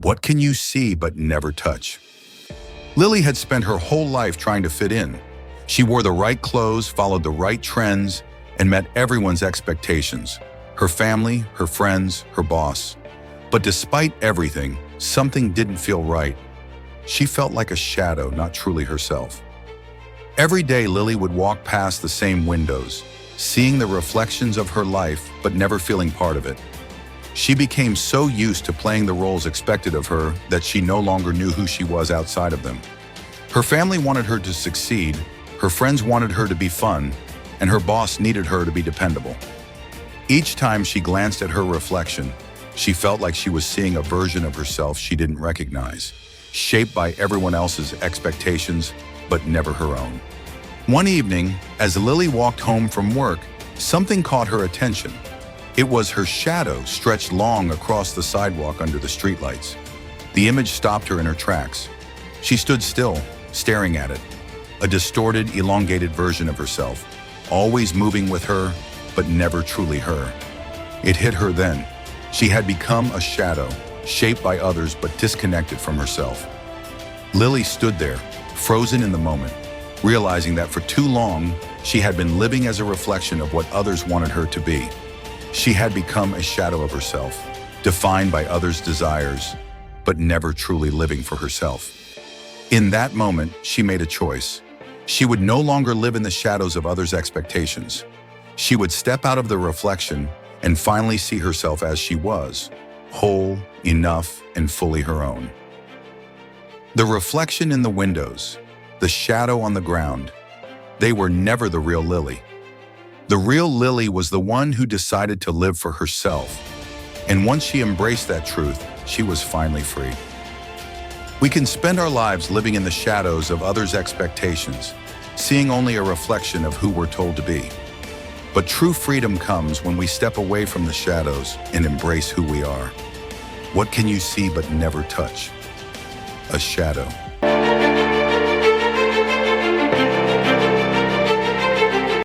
What can you see but never touch? Lily had spent her whole life trying to fit in. She wore the right clothes, followed the right trends, and met everyone's expectations. Her family, her friends, her boss. But despite everything, something didn't feel right. She felt like a shadow, not truly herself. Every day, Lily would walk past the same windows, seeing the reflections of her life, but never feeling part of it. She became so used to playing the roles expected of her that she no longer knew who she was outside of them. Her family wanted her to succeed, her friends wanted her to be fun, and her boss needed her to be dependable. Each time she glanced at her reflection, she felt like she was seeing a version of herself she didn't recognize, shaped by everyone else's expectations, but never her own. One evening, as Lily walked home from work, something caught her attention. It was her shadow stretched long across the sidewalk under the streetlights. The image stopped her in her tracks. She stood still, staring at it. A distorted, elongated version of herself, always moving with her, but never truly her. It hit her then. She had become a shadow, shaped by others but disconnected from herself. Lily stood there, frozen in the moment, realizing that for too long, she had been living as a reflection of what others wanted her to be. She had become a shadow of herself, defined by others' desires, but never truly living for herself. In that moment, she made a choice. She would no longer live in the shadows of others' expectations. She would step out of the reflection and finally see herself as she was, whole, enough, and fully her own. The reflection in the windows, the shadow on the ground, they were never the real Lily. The real Lily was the one who decided to live for herself. And once she embraced that truth, she was finally free. We can spend our lives living in the shadows of others' expectations, seeing only a reflection of who we're told to be. But true freedom comes when we step away from the shadows and embrace who we are. What can you see but never touch? A shadow.